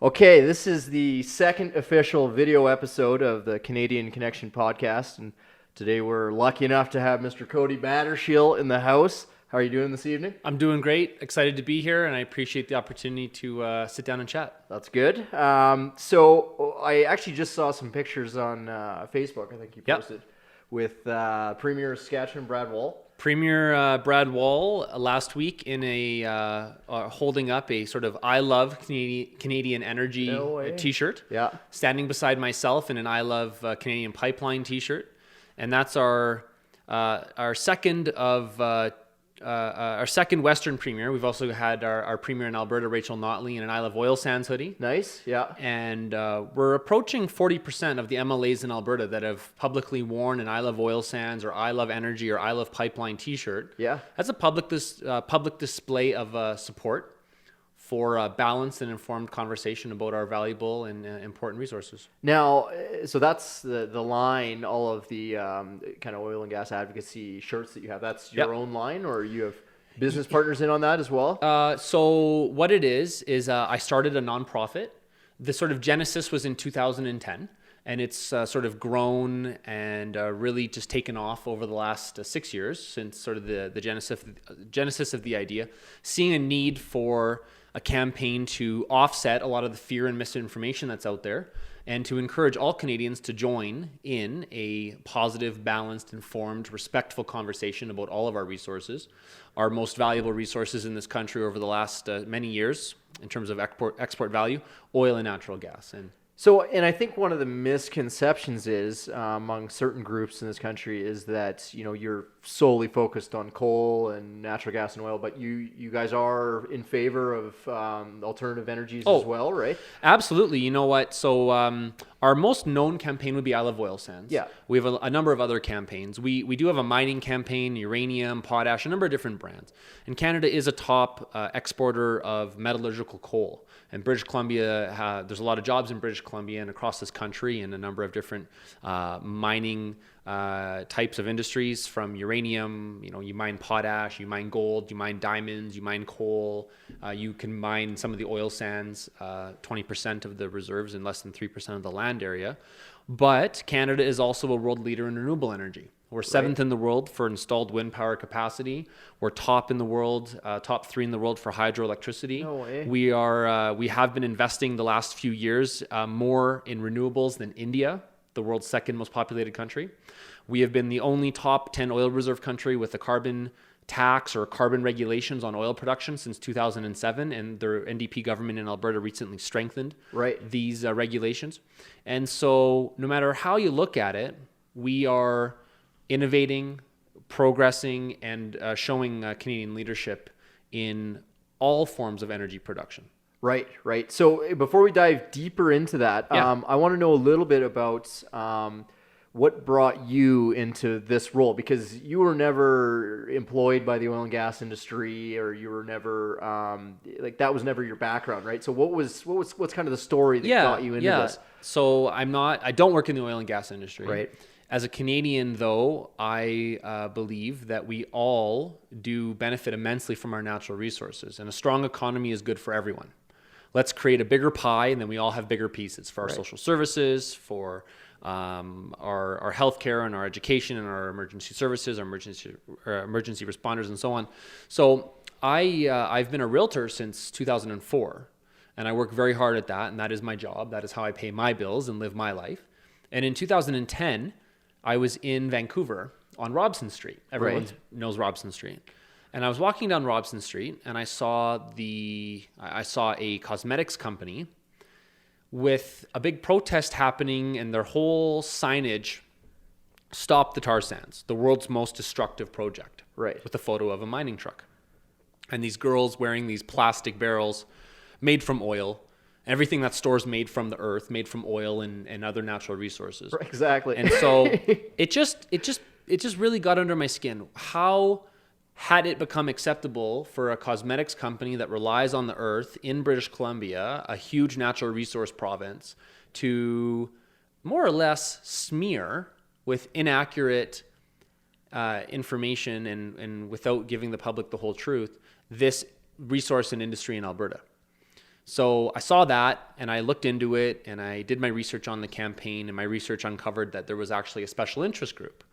Okay, this is the second official video episode of the Canadian Connection podcast, and today we're lucky enough to have Mr. Cody Battershill in the house. How are you doing this evening? I'm doing great. Excited to be here, and I appreciate the opportunity to sit down and chat. That's good. So I actually just saw some pictures on Facebook, I think you posted, with Premier Saskatchewan Brad Wall. Premier Brad Wall last week in a holding up a sort of "I Love Canadian Energy" T-shirt. Yeah. Standing beside myself in an "I Love Canadian Pipeline" T-shirt, and that's our second of. Our second Western Premier. We've also had our Premier in Alberta, Rachel Notley, in an I Love Oil Sands hoodie. Nice, yeah. And we're approaching 40% of the MLAs in Alberta that have publicly worn an I Love Oil Sands or I Love Energy or I Love Pipeline T-shirt. Yeah. That's a public display of support for a balanced and informed conversation about our valuable and important resources. Now, so that's the line, all of the kind of oil and gas advocacy shirts that you have. That's your own line, or you have business partners in on that as well? So what it is I started a nonprofit. The sort of genesis was in 2010. And it's sort of grown and really just taken off over the last 6 years since sort of the genesis of the idea, seeing a need for a campaign to offset a lot of the fear and misinformation that's out there, and to encourage all Canadians to join in a positive, balanced, informed, respectful conversation about all of our resources, our most valuable resources in this country over the last many years in terms of export value, oil and natural gas. And I think one of the misconceptions is among certain groups in this country is that, you know, you're solely focused on coal and natural gas and oil, but you guys are in favor of alternative energies as well, right? Absolutely. You know what? So our most known campaign would be I Love Oil Sands. Yeah. We have a number of other campaigns. We do have a mining campaign, uranium, potash, a number of different brands. And Canada is a top exporter of metallurgical coal. And British Columbia, there's a lot of jobs in British Columbia and across this country in a number of different mining types of industries, from uranium, you mine potash, you mine gold, you mine diamonds, you mine coal, you can mine some of the oil sands, 20% of the reserves in less than 3% of the land area. But Canada is also a world leader in renewable energy. We're seventh in the world for installed wind power capacity. We're top in the world, top 3 in the world for hydroelectricity. No way. We have been investing the last few years more in renewables than India, the world's second most populated country. We have been the only top 10 oil reserve country with a carbon tax or carbon regulations on oil production since 2007, and the NDP government in Alberta recently strengthened these regulations. And so no matter how you look at it, we are innovating, progressing, and showing Canadian leadership in all forms of energy production. Right. So before we dive deeper into that, I want to know a little bit about what brought you into this role, because you were never employed by the oil and gas industry, or you were never that was never your background, right? So what's kind of the story that got you into this? So I don't work in the oil and gas industry. Right. As a Canadian, though, I believe that we all do benefit immensely from our natural resources, and a strong economy is good for everyone. Let's create a bigger pie, and then we all have bigger pieces for our social services, for our healthcare and our education and our emergency services, our emergency responders, and so on. So I've been a realtor since 2004, and I work very hard at that, and that is my job. That is how I pay my bills and live my life. And in 2010, I was in Vancouver on Robson Street. Everyone knows Robson Street. And I was walking down Robson Street, and I saw a cosmetics company with a big protest happening, and their whole signage, "Stop the tar sands, the world's most destructive project," with a photo of a mining truck. And these girls wearing these plastic barrels made from oil. Everything that store's made from the earth, made from oil and other natural resources. Exactly. And so it just really got under my skin. How had it become acceptable for a cosmetics company that relies on the earth in British Columbia, a huge natural resource province, to more or less smear with inaccurate information and without giving the public the whole truth, this resource and industry in Alberta? So I saw that and I looked into it and I did my research on the campaign, and my research uncovered that there was actually a special interest group.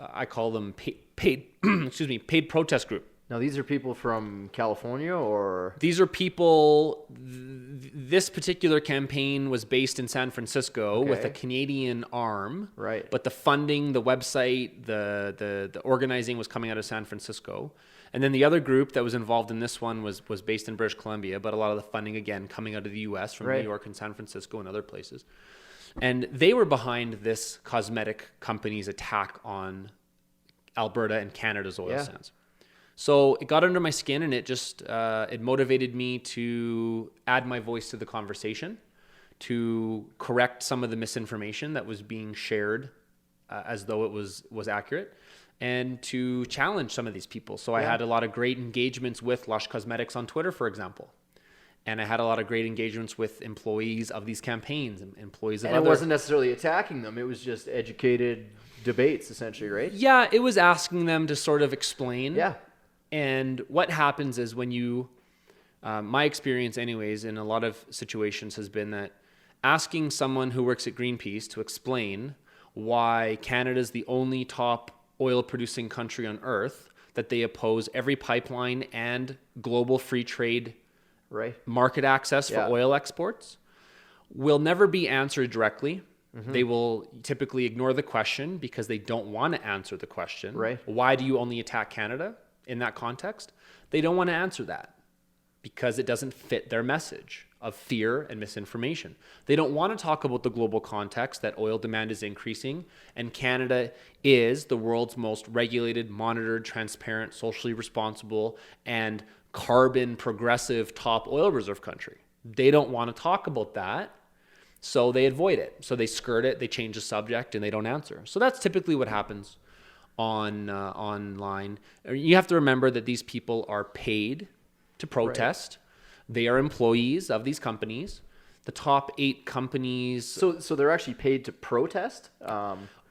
I call them paid protest group. Now, these are people from California, or? These are people, this particular campaign was based in San Francisco with a Canadian arm. Right. But the funding, the website, the organizing was coming out of San Francisco. And then the other group that was involved in this one was based in British Columbia, but a lot of the funding, again, coming out of the US from New York and San Francisco and other places. And they were behind this cosmetic company's attack on Alberta and Canada's oil sands. So it got under my skin, and it just it motivated me to add my voice to the conversation, to correct some of the misinformation that was being shared as though it was accurate, and to challenge some of these people. So I had a lot of great engagements with Lush Cosmetics on Twitter, for example. And I had a lot of great engagements with employees of these campaigns, employees of other... And it wasn't necessarily attacking them. It was just educated debates, essentially, right? Yeah, it was asking them to sort of explain. Yeah. And what happens is when you, my experience anyways, in a lot of situations has been that asking someone who works at Greenpeace to explain why Canada is the only top oil producing country on earth, that they oppose every pipeline and global free trade market access for oil exports, will never be answered directly. They will typically ignore the question because they don't want to answer the question. Why do you only attack Canada? In that context, they don't want to answer that because it doesn't fit their message of fear and misinformation. They don't want to talk about the global context that oil demand is increasing and Canada is the world's most regulated, monitored, transparent, socially responsible, and carbon progressive top oil reserve country. They don't want to talk about that, so they avoid it. So they skirt it, they change the subject, and they don't answer. So that's typically what happens online. You have to remember that these people are paid to protest. They are employees of these companies. The top 8 companies. So they're actually paid to protest.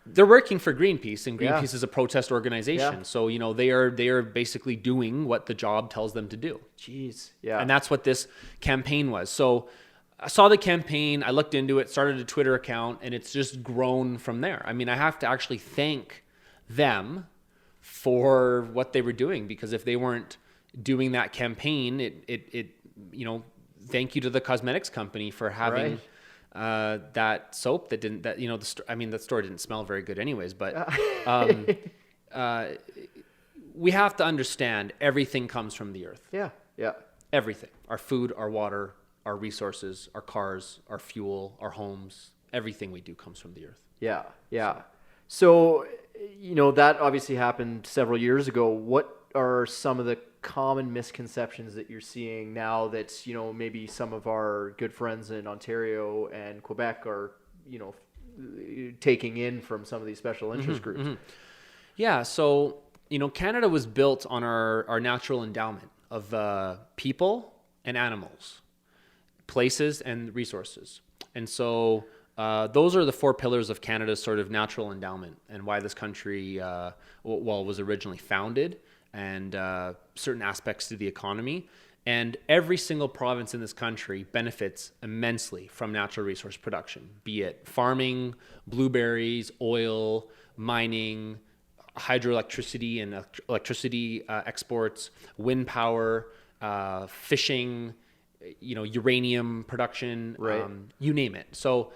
They're working for Greenpeace, and Greenpeace is a protest organization. So they are basically doing what the job tells them to do. Jeez, yeah. And that's what this campaign was. So I saw the campaign. I looked into it. Started a Twitter account, and it's just grown from there. I mean, I have to actually thank them for what they were doing, because if they weren't doing that campaign, it thank you to the cosmetics company for having that soap that store didn't smell very good anyways, but we have to understand everything comes from the earth. Everything, our food, our water, our resources, our cars, our fuel, our homes, everything we do comes from the earth. So that obviously happened several years ago. What are some of the common misconceptions that you're seeing now that, maybe some of our good friends in Ontario and Quebec are, taking in from some of these special interest groups? Yeah. So, Canada was built on our natural endowment of people and animals, places and resources. And so those are the 4 pillars of Canada's sort of natural endowment, and why this country, was originally founded, and certain aspects to the economy. And every single province in this country benefits immensely from natural resource production, be it farming, blueberries, oil, mining, hydroelectricity and electricity exports, wind power, fishing, uranium production, you name it. So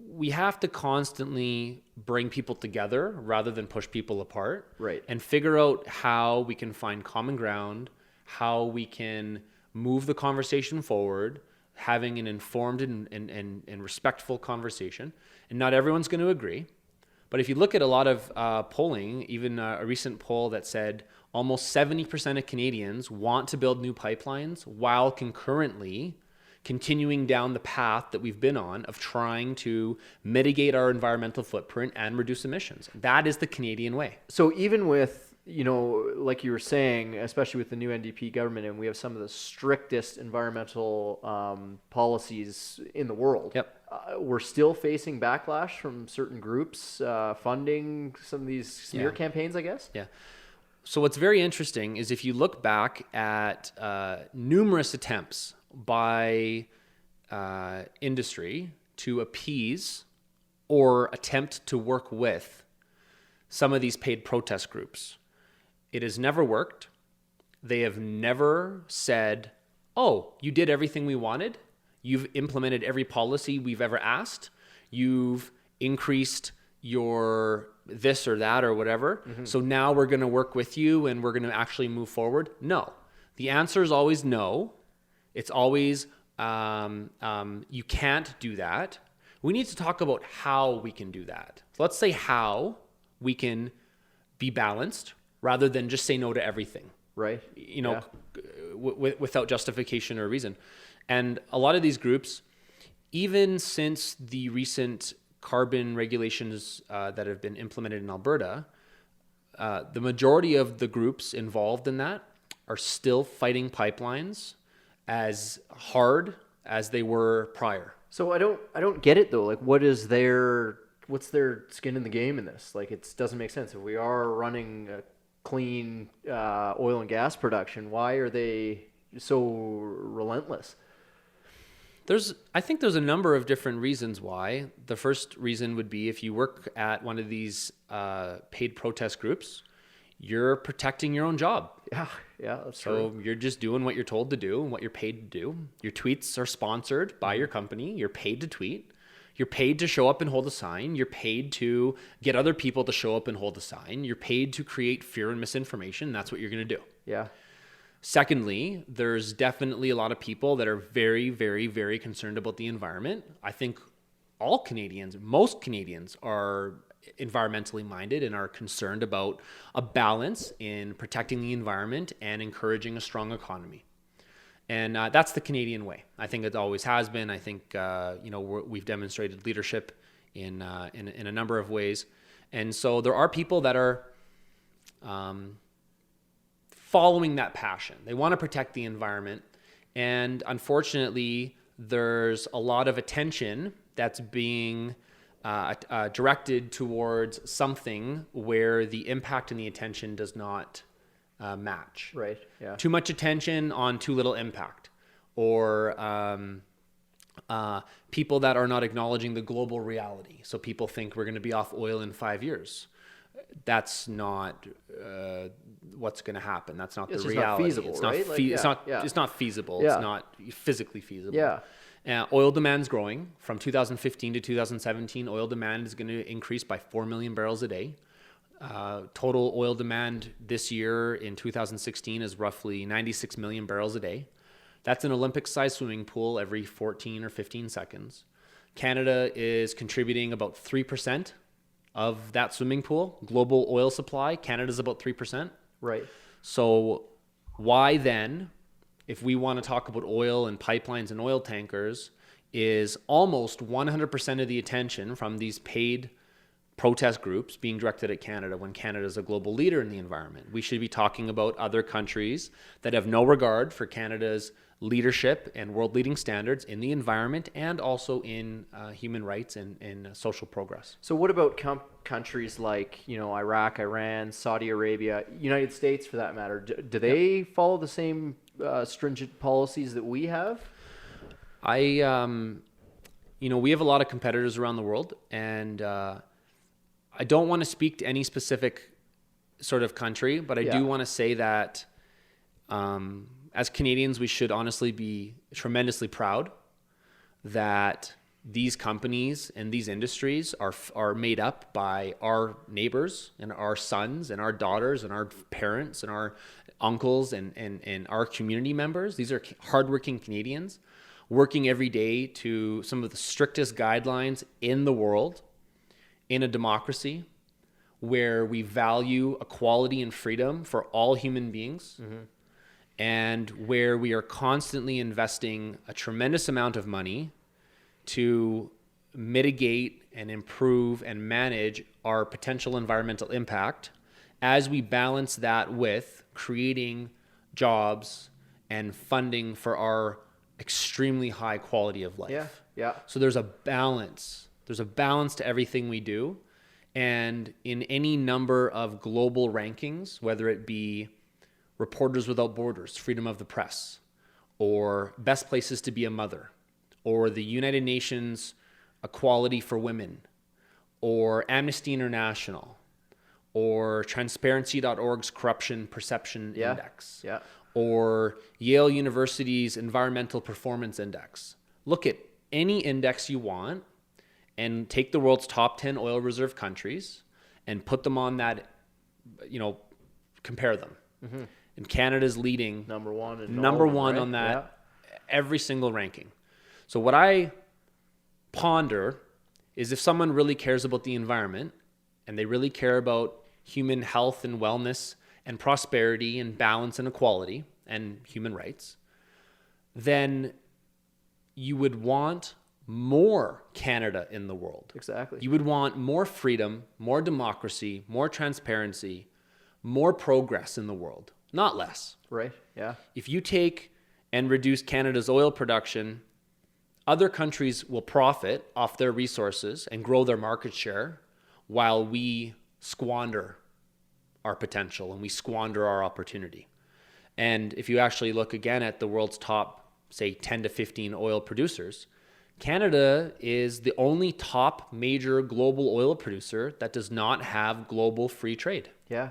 we have to constantly bring people together rather than push people apart, and figure out how we can find common ground, how we can move the conversation forward, having an informed and respectful conversation. And not everyone's going to agree. But if you look at a lot of polling, even a recent poll that said almost 70% of Canadians want to build new pipelines while concurrently continuing down the path that we've been on of trying to mitigate our environmental footprint and reduce emissions. That is the Canadian way. So even with, like you were saying, especially with the new NDP government, and we have some of the strictest environmental policies in the world, we're still facing backlash from certain groups funding some of these smear campaigns, I guess? Yeah. So what's very interesting is if you look back at numerous attempts by industry to appease or attempt to work with some of these paid protest groups, it has never worked. They have never said, oh, you did everything we wanted. You've implemented every policy we've ever asked. You've increased your this or that or whatever. So now we're going to work with you and we're going to actually move forward. No. The answer is always no. It's always you can't do that. We need to talk about how we can do that. So let's say how we can be balanced rather than just say no to everything. Right. Without justification or reason. And a lot of these groups, even since the recent carbon regulations that have been implemented in Alberta, the majority of the groups involved in that are still fighting pipelines as hard as they were prior. So I don't get it though. Like, what's their skin in the game in this? Like, it doesn't make sense. If we are running a clean oil and gas production, why are they so relentless? I think there's a number of different reasons why. The first reason would be if you work at one of these paid protest groups, you're protecting your own job. Yeah, that's so true. You're just doing what you're told to do and what you're paid to do. Your tweets are sponsored by your company. You're paid to tweet. You're paid to show up and hold a sign. You're paid to get other people to show up and hold a sign. You're paid to create fear and misinformation. That's what you're going to do. Yeah. Secondly, there's definitely a lot of people that are very, very, very concerned about the environment. I think most Canadians are environmentally minded and are concerned about a balance in protecting the environment and encouraging a strong economy. And that's the Canadian way. I think it always has been. I think we've demonstrated leadership in a number of ways. And so there are people that are following that passion. They want to protect the environment. And unfortunately, there's a lot of attention that's being directed towards something where the impact and the attention does not match. Right. Yeah. Too much attention on too little impact. Or people that are not acknowledging the global reality. So people think we're going to be off oil in 5 years. That's not what's going to happen. That's not the reality. Not feasible, it's right? It's not feasible. Yeah. It's not physically feasible. Yeah. Oil demand's growing. From 2015 to 2017, oil demand is going to increase by 4 million barrels a day. Total oil demand this year in 2016 is roughly 96 million barrels a day. That's an Olympic-sized swimming pool every 14 or 15 seconds. Canada is contributing about 3% of that swimming pool. Global oil supply, Canada's about 3%. Right. So why then, if we want to talk about oil and pipelines and oil tankers, is almost 100% of the attention from these paid protest groups being directed at Canada when Canada is a global leader in the environment? We should be talking about other countries that have no regard for Canada's leadership and world-leading standards in the environment and also in human rights and social progress. So what about countries like, Iraq, Iran, Saudi Arabia, United States for that matter? Do they follow the same stringent policies that we have? We have a lot of competitors around the world, and I don't want to speak to any specific sort of country, but I do want to say that as Canadians, we should honestly be tremendously proud that these companies and these industries are made up by our neighbors and our sons and our daughters and our parents and our uncles and our community members. These are hardworking Canadians working every day to some of the strictest guidelines in the world in a democracy where we value equality and freedom for all human beings. Mm-hmm. And where we are constantly investing a tremendous amount of money to mitigate and improve and manage our potential environmental impact as we balance that with creating jobs and funding for our extremely high quality of life. Yeah. So there's a balance. There's a balance to everything we do. And in any number of global rankings, whether it be Reporters Without Borders, Freedom of the Press, or Best Places to Be a Mother, or the United Nations Equality for Women, or Amnesty International, or Transparency.org's Corruption Perception Index, or Yale University's Environmental Performance Index. Look at any index you want and take the world's top 10 oil reserve countries and put them on that, compare them. Mm-hmm. And Canada's leading number one right? On that every single ranking. So what I ponder is, if someone really cares about the environment and they really care about human health and wellness and prosperity and balance and equality and human rights, then you would want more Canada in the world. Exactly. You would want more freedom, more democracy, more transparency, more progress in the world, not less. Right, yeah. If you take and reduce Canada's oil production, other countries will profit off their resources and grow their market share while we squander our potential and we squander our opportunity. And if you actually look again at the world's top, say, 10 to 15 oil producers, Canada is the only top major global oil producer that does not have global free trade. Yeah.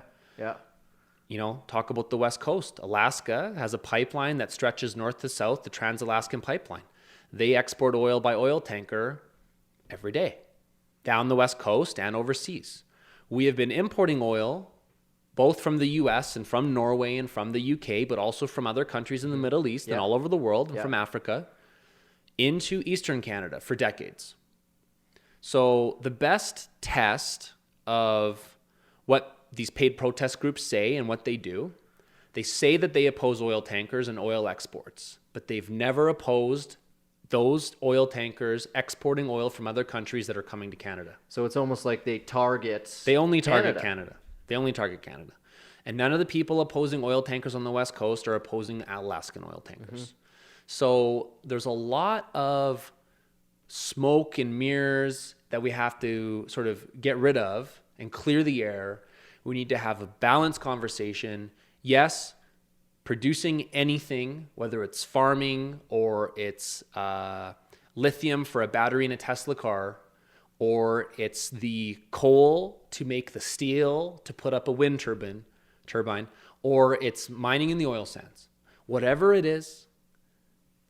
Talk about the West Coast. Alaska has a pipeline that stretches north to south, the Trans-Alaskan Pipeline. They export oil by oil tanker every day, down the West Coast and overseas. We have been importing oil both from the US and from Norway and from the UK, but also from other countries in the Middle East and all over the world, and from Africa, into Eastern Canada for decades. So the best test of what these paid protest groups say and what they do, they say that they oppose oil tankers and oil exports, but they've never opposed those oil tankers exporting oil from other countries that are coming to Canada. So it's almost like they only target Canada. They only target Canada. And none of the people opposing oil tankers on the West Coast are opposing Alaskan oil tankers. Mm-hmm. So there's a lot of smoke and mirrors that we have to sort of get rid of and clear the air. We need to have a balanced conversation. Yes, producing anything, whether it's farming or it's lithium for a battery in a Tesla car, or it's the coal to make the steel to put up a wind turbine, or it's mining in the oil sands. Whatever it is,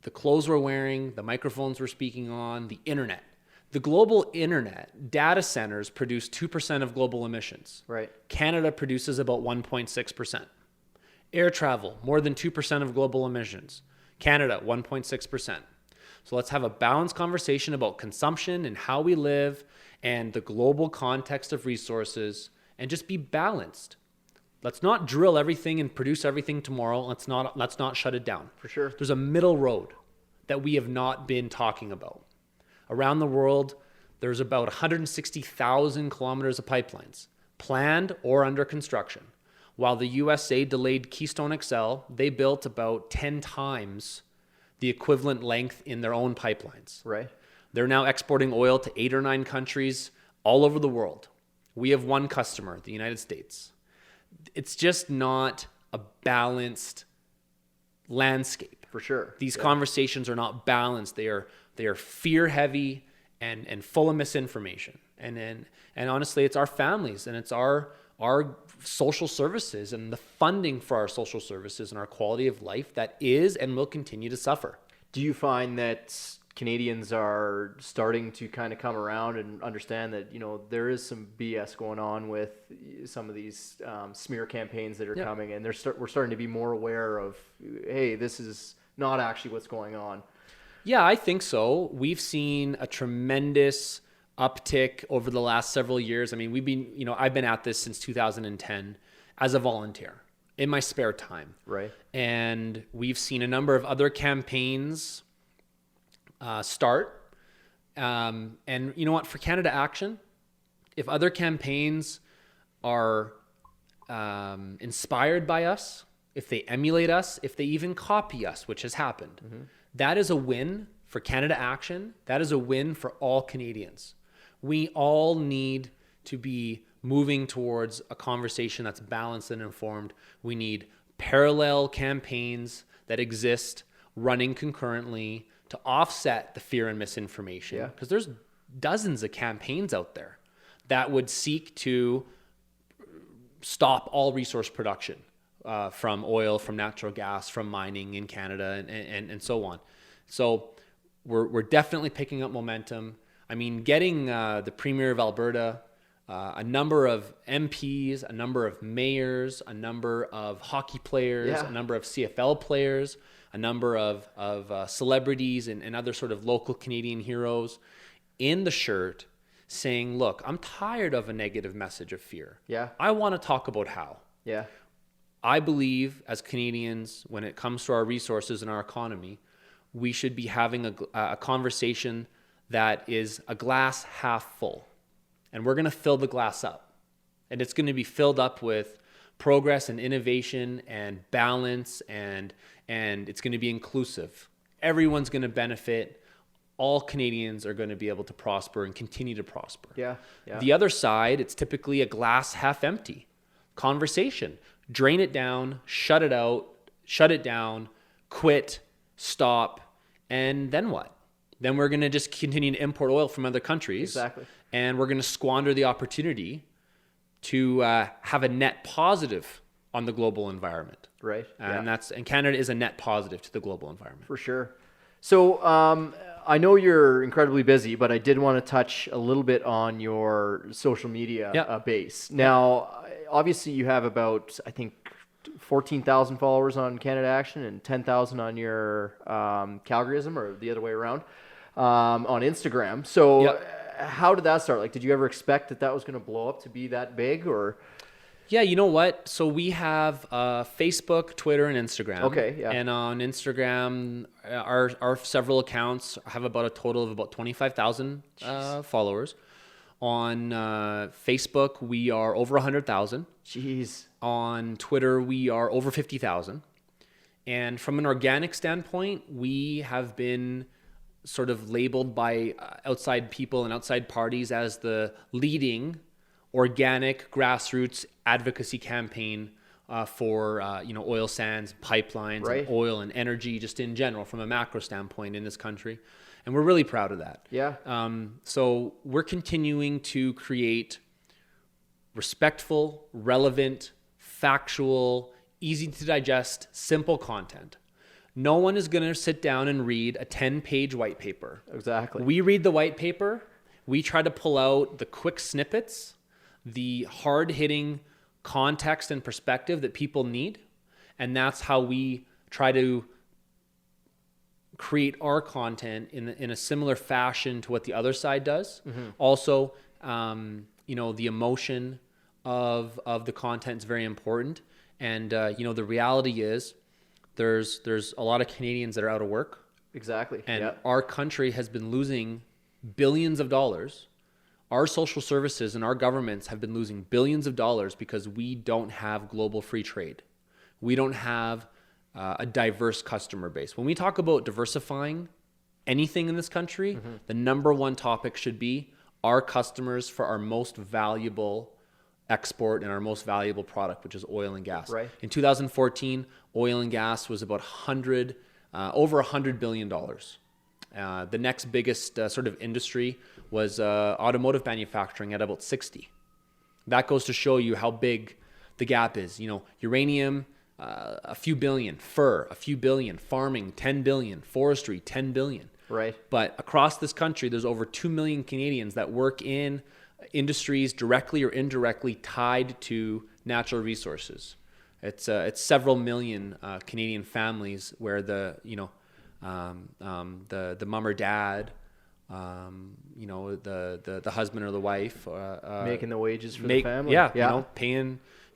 the clothes we're wearing, the microphones we're speaking on, the internet. The global internet, data centers produce 2% of global emissions. Right. Canada produces about 1.6%. Air travel, more than 2% of global emissions. Canada, 1.6%. So let's have a balanced conversation about consumption and how we live and the global context of resources, and just be balanced. Let's not drill everything and produce everything tomorrow. Let's not shut it down. For sure. There's a middle road that we have not been talking about. Around the world, there's about 160,000 kilometers of pipelines, planned or under construction. While the USA delayed Keystone XL, they built about 10 times the equivalent length in their own pipelines. Right. They're now exporting oil to 8 or 9 countries all over the world. We have one customer, the United States. It's just not a balanced landscape. For sure. These conversations are not balanced. They are fear heavy and full of misinformation. And honestly, it's our families and it's our social services and the funding for our social services and our quality of life that is and will continue to suffer. Do you find that Canadians are starting to kind of come around and understand that, there is some BS going on with some of these smear campaigns that are coming, and we're starting to be more aware of, hey, this is not actually what's going on? Yeah, I think so. We've seen a tremendous uptick over the last several years. I mean, I've been at this since 2010 as a volunteer in my spare time. Right. And we've seen a number of other campaigns start. And you know what? For Canada Action, if other campaigns are inspired by us, if they emulate us, if they even copy us, which has happened, that is a win for Canada Action. That is a win for all Canadians. We all need to be moving towards a conversation that's balanced and informed, we need parallel campaigns that exist running concurrently to offset the fear and misinformation. Because there's dozens of campaigns out there that would seek to stop all resource production from oil, from natural gas, from mining in Canada, and so on. So we're definitely picking up momentum. I mean, getting the Premier of Alberta, a number of MPs, a number of mayors, a number of hockey players, a number of CFL players, a number of celebrities and other sort of local Canadian heroes in the shirt saying, look, I'm tired of a negative message of fear. I want to talk about how. I believe as Canadians, when it comes to our resources and our economy, we should be having a conversation that is a glass half full. And we're going to fill the glass up. And it's going to be filled up with progress and innovation and balance, and it's going to be inclusive. Everyone's going to benefit. All Canadians are going to be able to prosper and continue to prosper. The other side, it's typically a glass half empty conversation. Drain it down, shut it out, shut it down, quit, stop, and then what? Then we're going to just continue to import oil from other countries. And we're going to squander the opportunity to have a net positive on the global environment. And Canada is a net positive to the global environment. For sure. So I know you're incredibly busy, but I did want to touch a little bit on your social media base. Now, obviously you have about, I think, 14,000 followers on Canada Action and 10,000 on your Calgaryism, or the other way around, on Instagram. So how did that start? Like, did you ever expect that was going to blow up to be that big, or? Yeah, you know what? So we have Facebook, Twitter, and Instagram. And on Instagram, our several accounts have about a total of about 25,000 followers. On Facebook, we are over 100,000. On Twitter, we are over 50,000. And from an organic standpoint, we have been sort of labeled by outside people and outside parties as the leading organic grassroots advocacy campaign for oil sands, pipelines, and oil and energy, just in general, from a macro standpoint in this country. And we're really proud of that. So we're continuing to create respectful, relevant, factual, easy to digest, simple content. No one is going to sit down and read a 10-page white paper. We read the white paper. We try to pull out the quick snippets, the hard-hitting context and perspective that people need. And that's how we try to create our content in a similar fashion to what the other side does. Also, the emotion of the content is very important. And, the reality is there's a lot of Canadians that are out of work. And our country has been losing billions of dollars. Our social services and our governments have been losing billions of dollars because we don't have global free trade. We don't have a diverse customer base. When we talk about diversifying anything in this country, the number one topic should be our customers for our most valuable export and our most valuable product, which is oil and gas. In 2014, oil and gas was about over $100 billion. The next biggest sort of industry was automotive manufacturing at about 60. That goes to show you how big the gap is. Uranium, a few billion; fur, a few billion; farming, 10 billion; forestry, 10 billion. But across this country, there's over 2 million Canadians that work in industries directly or indirectly tied to natural resources. It's several million Canadian families where the mom or dad, the husband or the wife, making the wages for the family.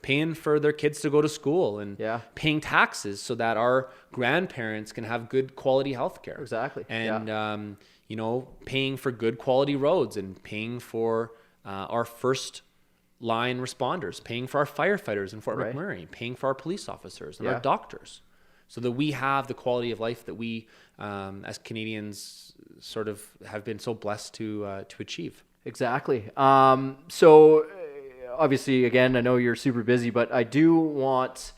Paying for their kids to go to school and paying taxes so that our grandparents can have good quality health care. And paying for good quality roads and paying for our first line responders, paying for our firefighters in Fort McMurray, paying for our police officers and our doctors, so that we have the quality of life that we, as Canadians, sort of have been so blessed to achieve. Exactly. So obviously, again, I know you're super busy, but I do want,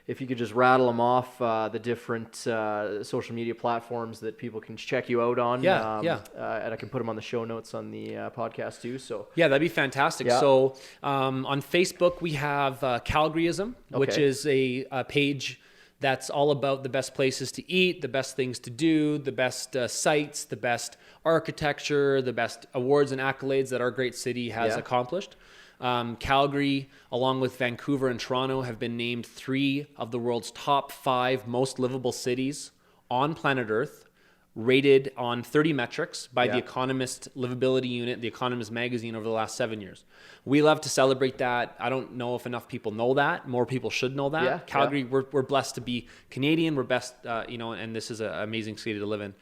if you could just rattle them off, the different social media platforms that people can check you out on. And I can put them on the show notes on the podcast too. So yeah, that'd be fantastic. Yeah. So on Facebook, we have Calgaryism, which is a page that's all about the best places to eat, the best things to do, the best sites, the best architecture, the best awards and accolades that our great city has accomplished. Calgary, along with Vancouver and Toronto, have been named 3 of the world's top 5 most livable cities on planet Earth, rated on 30 metrics by the Economist Livability Unit, the Economist magazine, over the last 7 years. We love to celebrate that. I don't know if enough people know that. More people should know that. Calgary, we're blessed to be Canadian. We're best, and this is an amazing city to live in.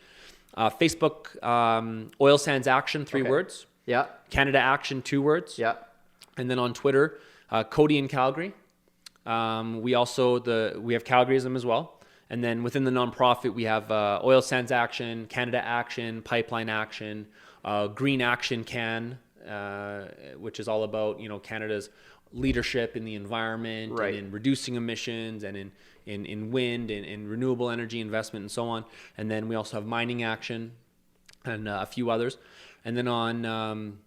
Facebook, Oil Sands Action, 3 words. Yeah. Canada Action, 2 words. Yeah. And then on Twitter, Cody in Calgary. We have Calgaryism as well. And then within the nonprofit, we have Oil Sands Action, Canada Action, Pipeline Action, Green Action Can, which is all about Canada's leadership in the environment and in reducing emissions and in wind and in renewable energy investment and so on. And then we also have Mining Action and a few others. And then on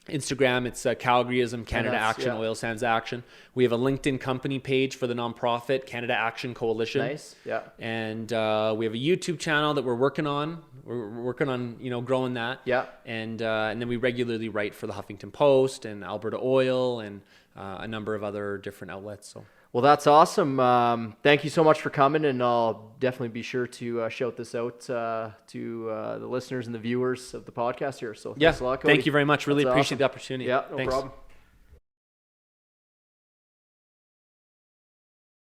Instagram, it's Calgaryism, Canada Action, Oil Sands Action. We have a LinkedIn company page for the nonprofit, Canada Action Coalition. Nice, yeah. And we have a YouTube channel that we're working on. We're working on, growing that. Yeah. And then we regularly write for the Huffington Post and Alberta Oil and a number of other different outlets. So. Well, that's awesome. Thank you so much for coming, and I'll definitely be sure to shout this out to the listeners and the viewers of the podcast here. So thanks a lot, Cody. Thank you very much. Really That's appreciate awesome. the opportunity. Yeah, no Thanks. problem.